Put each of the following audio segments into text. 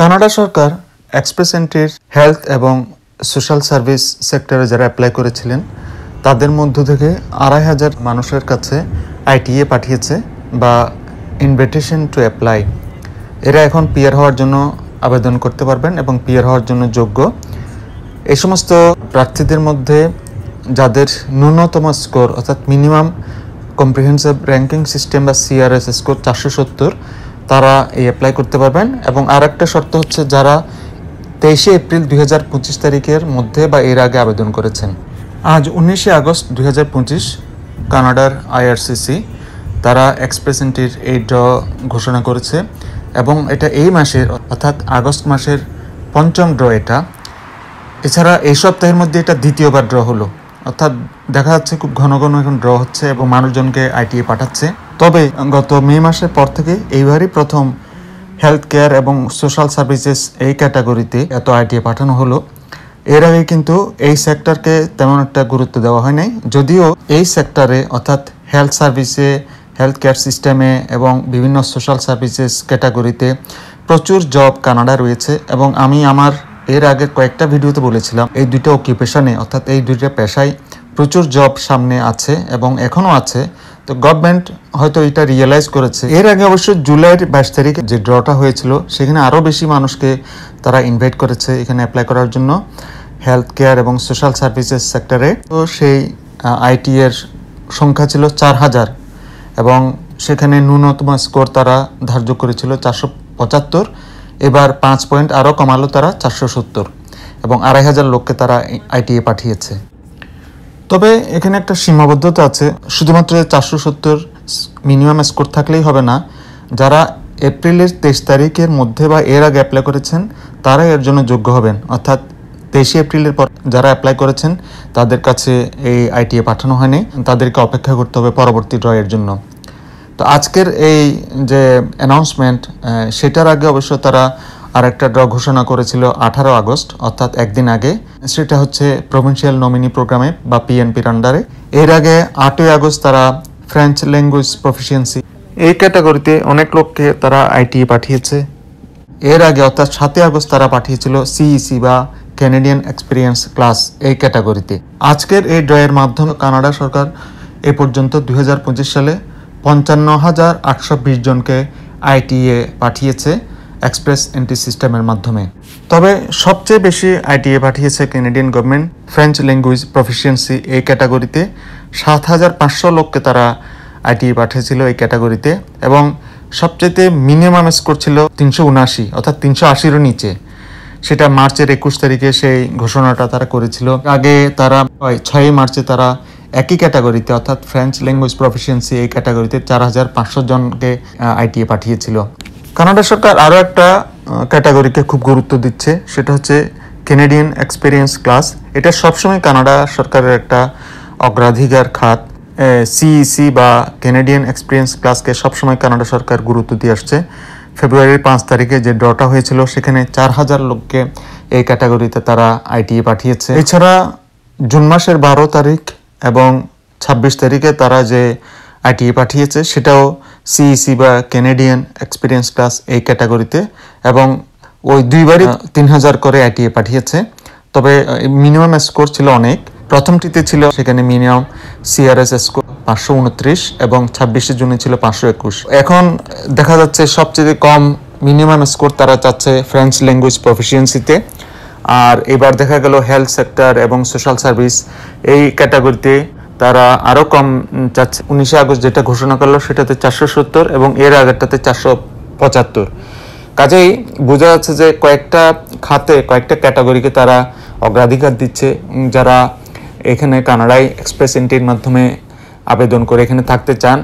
Canada সরকার express এন্ট্রির health এবং social service সেক্টরে যারা অ্যাপ্লাই করেছিলেন তাদের মধ্য থেকে ২৫০০ মানুষের কাছে আইটিএ পাঠিয়েছে বা ইনভিটেশন টু অ্যাপ্লাই। এরা এখন পিআর হওয়ার জন্য আবেদন করতে পারবেন এবং পিআর হওয়ার জন্য যোগ্য। এই সমস্ত প্রার্থীদের মধ্যে যাদের ন্যূনতম স্কোর অর্থাৎ মিনিমাম কম্প্রিহেন্সিভ র্যাঙ্কিং সিস্টেম বা সিআরএস স্কোর ৪৭০, তারা এই অ্যাপ্লাই করতে পারবেন। এবং আর একটা শর্ত হচ্ছে যারা ২৩শে এপ্রিল ২০২৫ তারিখের মধ্যে বা এর আগে আবেদন করেছেন। আজ ১৯শে আগস্ট ২০২৫ কানাডার আইআরসিসি তারা এক্সপ্রেস এন্ট্রির এই ড্র ঘোষণা করেছে এবং এটা এই মাসের অর্থাৎ আগস্ট মাসের ৫ম ড্র এটা। এছাড়া এই সপ্তাহের মধ্যে এটা দ্বিতীয়বার ড্র হলো, অর্থাৎ দেখা যাচ্ছে খুব ঘন ঘন এখন ড্র হচ্ছে এবং মানুষজনকে আইটিএ পাঠাচ্ছে। তবে গত মে মাসের পর থেকে এইবারই প্রথম হেলথ কেয়ার এবং সোশ্যাল সার্ভিসেস এই ক্যাটাগরিতে এত আইটিএ পাঠানো হলো। এর আগে কিন্তু এই সেক্টরকে তেমন একটা গুরুত্ব দেওয়া হয় নাই, যদিও এই সেক্টরে অর্থাৎ হেলথ সার্ভিসে, হেলথ কেয়ার সিস্টেমে এবং বিভিন্ন সোশ্যাল সার্ভিসেস ক্যাটাগরিতে প্রচুর জব কানাডা রয়েছে। এবং আমি আমার এর আগের কয়েকটা ভিডিওতে বলেছিলাম এই দুইটা অকুপেশনে অর্থাৎ এই দুইটা পেশায় প্রচুর জব সামনে আছে এবং এখনও আছে। তো গভর্নমেন্ট হয়তো এটা রিয়েলাইজ করেছে। এর আগে অবশ্য জুলাইয়ের ২২ তারিখে যে ড্রটা হয়েছিল সেখানে আরও বেশি মানুষকে তারা ইনভাইট করেছে এখানে অ্যাপ্লাই করার জন্য হেলথ কেয়ার এবং সোশ্যাল সার্ভিসেস সেক্টরে। তো সেই আইটি এর সংখ্যা ছিল ৪০০০ এবং সেখানে ন্যূনতম স্কোর তারা ধার্য করেছিল ৪৭৫। এবার ৫ পয়েন্ট আরও কমালো তারা ৪৭০ এবং ২৫০০ লোককে তারা আইটিএ পাঠিয়েছে। তবে এখানে একটা সীমাবদ্ধতা আছে, শুধুমাত্র ৪৭০ মিনিমাম স্কোর থাকলেই হবে না। যারা এপ্রিলের ২৩ তারিখের মধ্যে বা এর আগে অ্যাপ্লাই করেছেন তারাই এর জন্য যোগ্য হবেন, অর্থাৎ ২৩শে এপ্রিলের পর যারা অ্যাপ্লাই করেছেন তাদের কাছে এই আইটিএ পাঠানো হয়নি, তাদেরকে অপেক্ষা করতে হবে পরবর্তী ড্রয়ের জন্য। তো আজকের এই যে অ্যানাউন্সমেন্ট সেটার আগে অবশ্য তারা আরেকটা ড্র ঘোষণা করেছিল ১৮ আগস্ট অর্থাৎ একদিন আগে। সেটা হচ্ছে প্রভিন্সিয়াল নমিনি প্রোগ্রামে বা পিএনপির আন্ডারে। এর আগে ৮ই আগস্ট তারা ফ্রেঞ্চ ল্যাঙ্গুয়েজ প্রফিসিয়েন্সি এই ক্যাটাগরিতে অনেক লোককে তারা আইটিএ পাঠিয়েছে। এর আগে অর্থাৎ ৭ই আগস্ট তারা পাঠিয়েছিল সিইসি বা ক্যানাডিয়ান এক্সপিরিয়েন্স ক্লাস এই ক্যাটাগরিতে। আজকের এই ড্রয়ের মাধ্যমে কানাডা সরকার এ পর্যন্ত ২০২৫ সালে ৫৫,৮২০ জনকে আইটিএ পাঠিয়েছে এক্সপ্রেস এন্ট্রি সিস্টেমের মাধ্যমে। তবে সবচেয়ে বেশি আইটিএ পাঠিয়েছে Canadian government French language proficiency এই ক্যাটাগরিতে। ৭৫০০ লোককে তারা আইটিএ পাঠিয়েছিল এই ক্যাটাগরিতে এবং সবচেয়ে মিনিমাম স্কোর ছিল ৩৭৯ অর্থাৎ ৩৮০-এর নিচে। সেটা মার্চের ২১ তারিখে সেই ঘোষণাটা তারা করেছিল। আগে তারা ৬ মার্চে তারা একই ক্যাটাগরিতে অর্থাৎ ফ্রেঞ্চ ল্যাঙ্গুয়েজ প্রফিসিয়েন্সি এই ক্যাটাগরিতে ৪৫০০ জনকে আইটিএ পাঠিয়েছিল। কানাডা সরকার আরও একটা ক্যাটাগরিকে খুব গুরুত্ব দিচ্ছে, সেটা হচ্ছে ক্যানাডিয়ান এক্সপিরিয়েন্স ক্লাস। এটা সবসময় কানাডা সরকারের একটা অগ্রাধিকার খাত। সিইসি বা ক্যানাডিয়ান এক্সপিরিয়েন্স ক্লাসকে সবসময় কানাডা সরকার গুরুত্ব দিয়ে আসছে। ফেব্রুয়ারির ৫ তারিখে যে ড্রটা হয়েছিল সেখানে ৪০০০ লোককে এই ক্যাটাগরিতে তারা আইটিএ পাঠিয়েছে। এছাড়া জুন মাসের ১২ তারিখ এবং ২৬ তারিখে তারা যে আইটিএ পাঠিয়েছে সেটাও সিইসি বা ক্যানাডিয়ান এক্সপিরিয়েন্স ক্লাস এই ক্যাটাগরিতে এবং ওই দুইবারই ৩০০০ করে আইটিএ পাঠিয়েছে। তবে মিনিমাম স্কোর ছিল অনেক। প্রথমটিতে ছিল সেখানে মিনিমাম সিআরএস স্কোর ৫২৯ এবং ২৬শে জুনে ছিল ৫২১। এখন দেখা যাচ্ছে সবচেয়ে কম মিনিমাম স্কোর তারা চাচ্ছে ফ্রেঞ্চ ল্যাঙ্গুয়েজ প্রফিসিয়েন্সিতে। আর এবার দেখা গেল হেলথ সেক্টর এবং সোশ্যাল সার্ভিস এই ক্যাটাগরিতে তারা আরও কম চাচ্ছে। ১৯শে আগস্ট যেটা ঘোষণা করলো সেটাতে ৪৭০ এবং এর আগেরটাতে ৪৭৫। কাজেই বোঝা যাচ্ছে যে কয়েকটা খাতে কয়েকটা ক্যাটাগরিকে তারা অগ্রাধিকার দিচ্ছে। যারা এখানে কানাডায় এক্সপ্রেস এন্ট্রির মাধ্যমে আবেদন করে এখানে থাকতে চান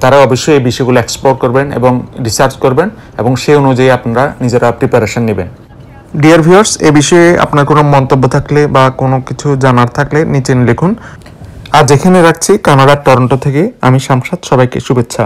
তারা অবশ্যই এই বিষয়গুলো এক্সপ্লোর করবেন এবং রিসার্চ করবেন এবং সেই অনুযায়ী আপনারা নিজেরা প্রিপারেশন নেবেন। ডিয়ার ভিউয়ার্স, এ বিষয়ে আপনার কোনো মন্তব্য থাকলে বা কোনো কিছু জানার থাকলে নিচে লিখুন। আজ এখানে রাখছি। কানাডার টরন্টো থেকে আমি শামসাদ, সবাইকে শুভেচ্ছা।